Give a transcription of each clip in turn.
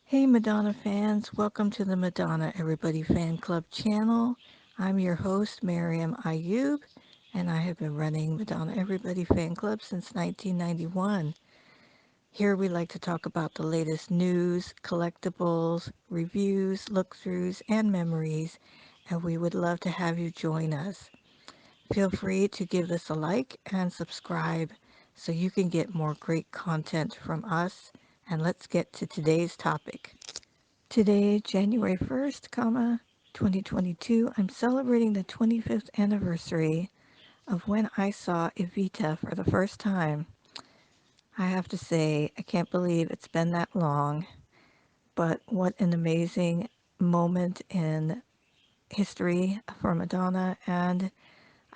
Hey Madonna fans, welcome to the Madonna Everybody Fan Club channel. I'm your host, Miriam Ayub, and I have been running Madonna Everybody Fan Club since 1991. Here we like to talk about the latest news, collectibles, reviews, look-throughs, and memories, and we would love to have you join us. Feel free to give this a like and subscribe so you can get more great content from us. And let's get to today's topic. Today, January 1st, 2022, I'm celebrating the 25th anniversary of when I saw Evita for the first time. I have to say, I can't believe it's been that long, but what an amazing moment in history for Madonna, and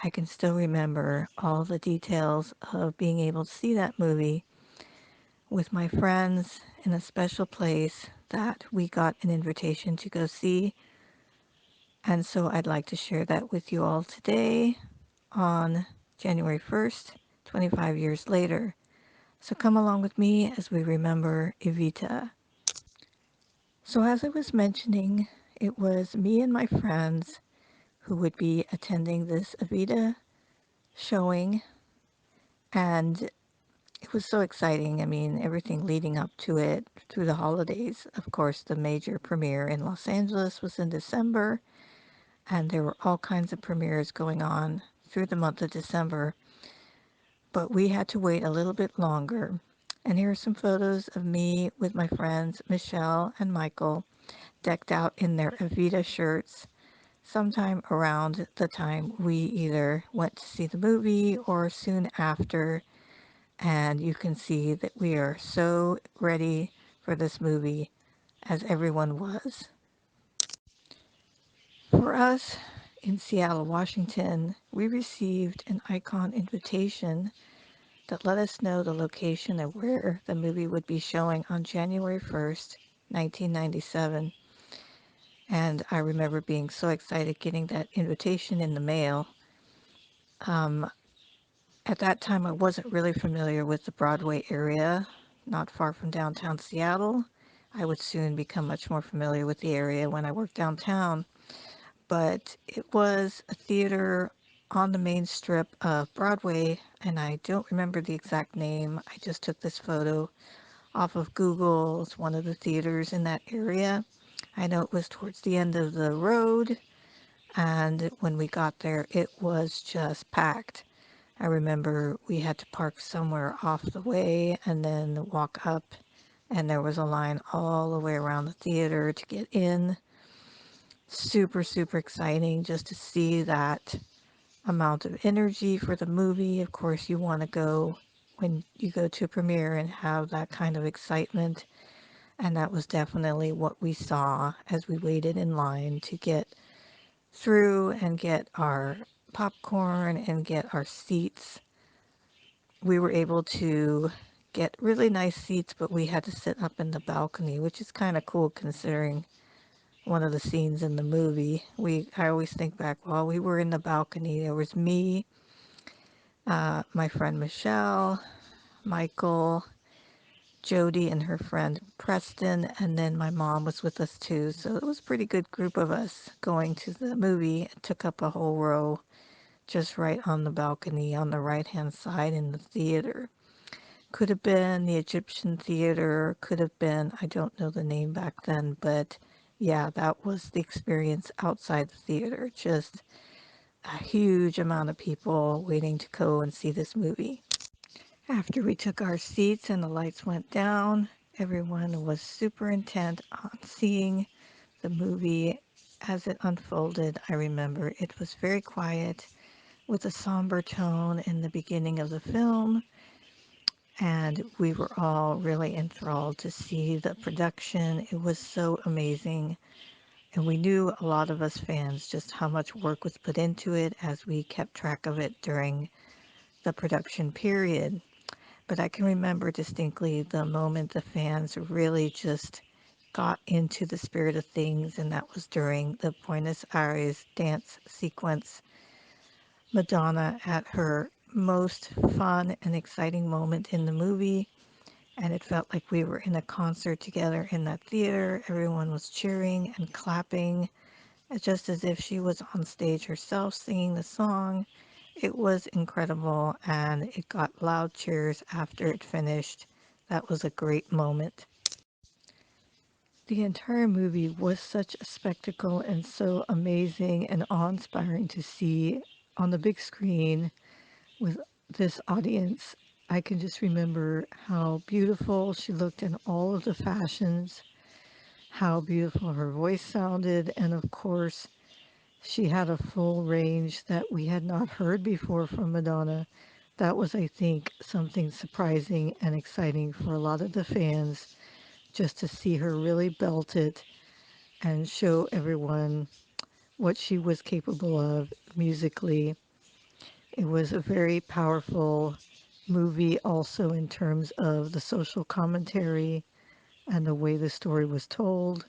I can still remember all the details of being able to see that movie with my friends in a special place that we got an invitation to go see. And so I'd like to share that with you all today on January 1st, 25 years later. So come along with me as we remember Evita. So as I was mentioning, it was me and my friends who would be attending this Evita showing, and it was so exciting. I mean, everything leading up to it through the holidays. Of course, the major premiere in Los Angeles was in December, and there were all kinds of premieres going on through the month of December, but we had to wait a little bit longer. And here are some photos of me with my friends Michelle and Michael, decked out in their Evita shirts, sometime around the time we either went to see the movie or soon after. And you can see that we are so ready for this movie, as everyone was. For us in Seattle, Washington, we received an icon invitation that let us know the location of where the movie would be showing on January 1st, 1997. And I remember being so excited getting that invitation in the mail. Um, at that time, I wasn't really familiar with the Broadway area, not far from downtown Seattle. I would soon become much more familiar with the area when I worked downtown. But it was a theater on the main strip of Broadway, and I don't remember the exact name. I just took this photo off of Google. It's one of the theaters in that area. I know it was towards the end of the road, and when we got there, it was just packed. I remember we had to park somewhere off the way and then walk up, and there was a line all the way around the theater to get in. Super, super exciting just to see that amount of energy for the movie. Of course, you want to go when you go to a premiere and have that kind of excitement. And that was definitely what we saw as we waited in line to get through and get our popcorn and get our seats. We were able to get really nice seats, but we had to sit up in the balcony, which is kind of cool considering one of the scenes in the movie. I always think back while we were in the balcony, there was me, my friend Michelle, Michael, Jody and her friend Preston, and then my mom was with us too. So it was a pretty good group of us going to the movie. It took up a whole row just right on the balcony on the right hand side in the theater. Could have been the Egyptian theater, could have been, I don't know the name back then, but yeah, that was the experience outside the theater. Just a huge amount of people waiting to go and see this movie. After we took our seats and the lights went down, everyone was super intent on seeing the movie as it unfolded. I remember it was very quiet with a somber tone in the beginning of the film, and we were all really enthralled to see the production. It was so amazing, and we knew, a lot of us fans, just how much work was put into it as we kept track of it during the production period. But I can remember distinctly the moment the fans really just got into the spirit of things, and that was during the Buenos Aires dance sequence. Madonna at her most fun and exciting moment in the movie, and it felt like we were in a concert together in that theater. Everyone was cheering and clapping, just as if she was on stage herself singing the song. It was incredible, and it got loud cheers after it finished. That was a great moment. The entire movie was such a spectacle and so amazing and awe-inspiring to see on the big screen with this audience. I can just remember how beautiful she looked in all of the fashions, how beautiful her voice sounded, and of course, she had a full range that we had not heard before from Madonna. That was, I think, something surprising and exciting for a lot of the fans, just to see her really belt it and show everyone what she was capable of musically. It was a very powerful movie also in terms of the social commentary and the way the story was told.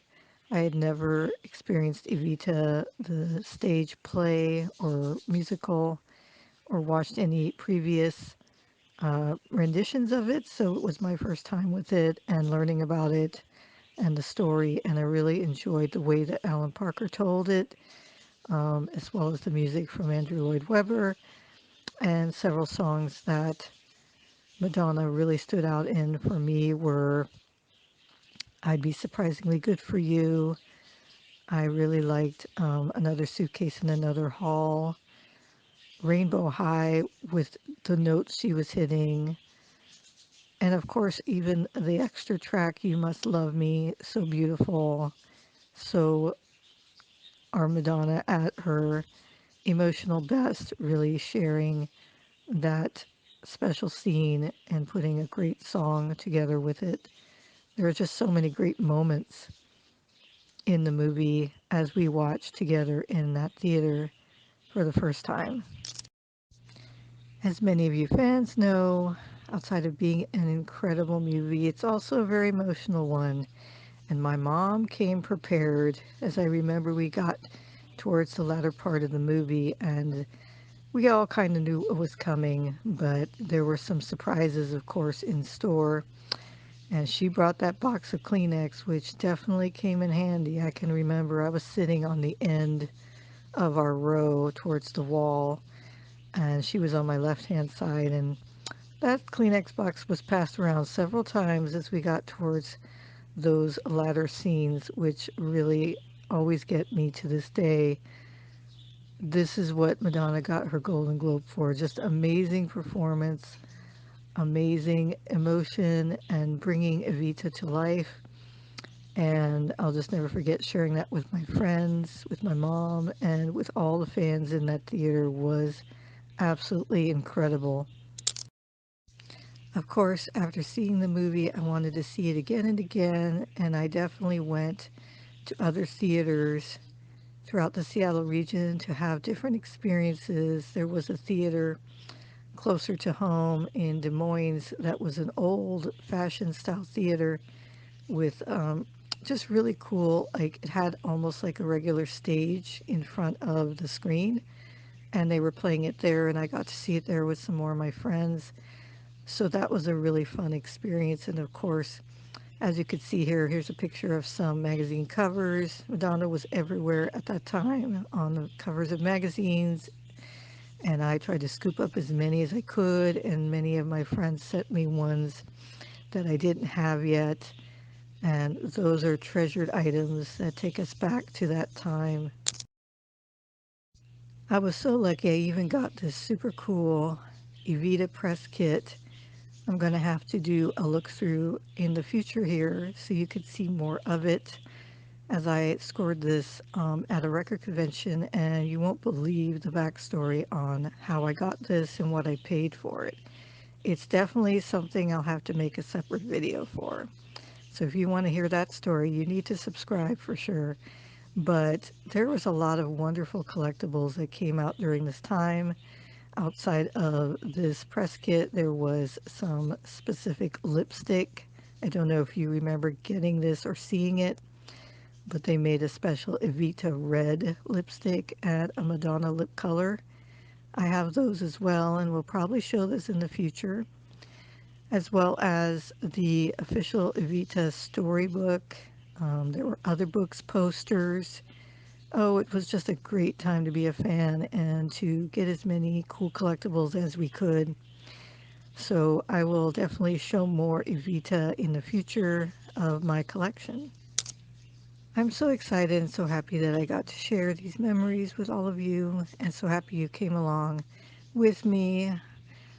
I had never experienced Evita, the stage play or musical, or watched any previous renditions of it, so it was my first time with it and learning about it and the story, and I really enjoyed the way that Alan Parker told it, as well as the music from Andrew Lloyd Webber, and several songs that Madonna really stood out in for me were I'd Be Surprisingly Good for You. I really liked Another Suitcase in Another Hall, Rainbow High with the notes she was hitting, and of course even the extra track You Must Love Me, so beautiful. So our Madonna at her emotional best, really sharing that special scene and putting a great song together with it. There are just so many great moments in the movie as we watched together in that theater for the first time. As many of you fans know, outside of being an incredible movie, it's also a very emotional one. And my mom came prepared. As I remember, we got towards the latter part of the movie and we all kind of knew what was coming, but there were some surprises, of course, in store. And she brought that box of Kleenex, which definitely came in handy. I can remember I was sitting on the end of our row towards the wall, and she was on my left-hand side. And that Kleenex box was passed around several times as we got towards those latter scenes, which really always get me to this day. This is what Madonna got her Golden Globe for. Just amazing performance, amazing emotion, and bringing Evita to life. And I'll just never forget sharing that with my friends, with my mom, and with all the fans in that theater was absolutely incredible. Of course, after seeing the movie, I wanted to see it again and again, and I definitely went to other theaters throughout the Seattle region to have different experiences. There was a theater closer to home in Des Moines that was an old fashioned style theater with just really cool, like it had almost like a regular stage in front of the screen, and they were playing it there, and I got to see it there with some more of my friends. So that was a really fun experience. And of course, as you could see here, here's a picture of some magazine covers. Madonna was everywhere at that time on the covers of magazines, and I tried to scoop up as many as I could, and many of my friends sent me ones that I didn't have yet, and those are treasured items that take us back to that time. I was so lucky I even got this super cool Evita press kit. I'm going to have to do a look through in the future here so you could see more of it, as I scored this at a record convention, and you won't believe the backstory on how I got this and what I paid for it. It's definitely something I'll have to make a separate video for. So if you want to hear that story, you need to subscribe for sure. But there was a lot of wonderful collectibles that came out during this time. Outside of this press kit, there was some specific lipstick. I don't know if you remember getting this or seeing it, but they made a special Evita red lipstick and a Madonna lip color. I have those as well, and we'll probably show this in the future. as well as the official Evita storybook. There were other books, posters. Oh, it was just a great time to be a fan and to get as many cool collectibles as we could. So I will definitely show more Evita in the future of my collection. I'm so excited and so happy that I got to share these memories with all of you, and so happy you came along with me.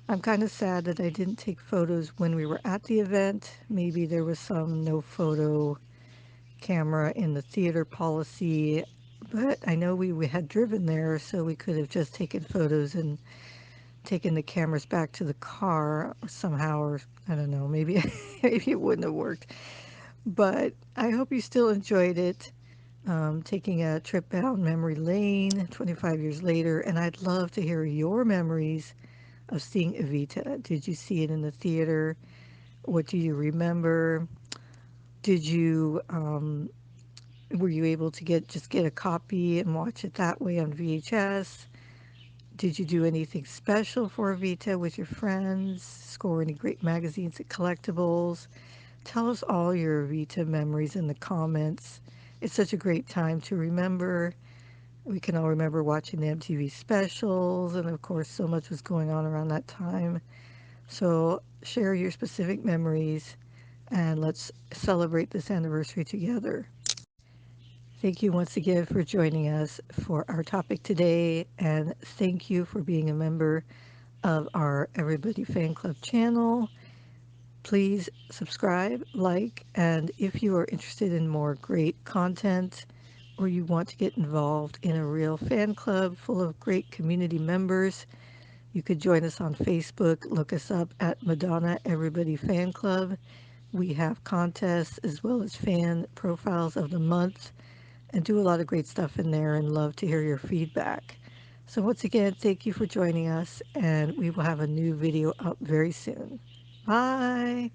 I'm kind of sad that I didn't take photos when we were at the event. Maybe there was some no photo camera in the theater policy, but I know we had driven there, so we could have just taken photos and taken the cameras back to the car somehow, or I don't know, maybe maybe it wouldn't have worked. But I hope you still enjoyed it. Taking a trip down memory lane 25 years later, and I'd love to hear your memories of seeing Evita. Did you see it in the theater? What do you remember? Did you were you able to get a copy and watch it that way on VHS? Did you do anything special for Evita with your friends? Score any great magazines and collectibles? Tell us all your Evita memories in the comments. It's such a great time to remember. We can all remember watching the MTV specials, and of course, so much was going on around that time. So, share your specific memories and let's celebrate this anniversary together. Thank you once again for joining us for our topic today, and thank you for being a member of our Everybody Fan Club channel. Please subscribe, like, and if you are interested in more great content or you want to get involved in a real fan club full of great community members, you could join us on Facebook. Look us up at Madonna Everybody Fan Club. We have contests as well as fan profiles of the month and do a lot of great stuff in there and love to hear your feedback. So once again, thank you for joining us, and we will have a new video up very soon. Bye.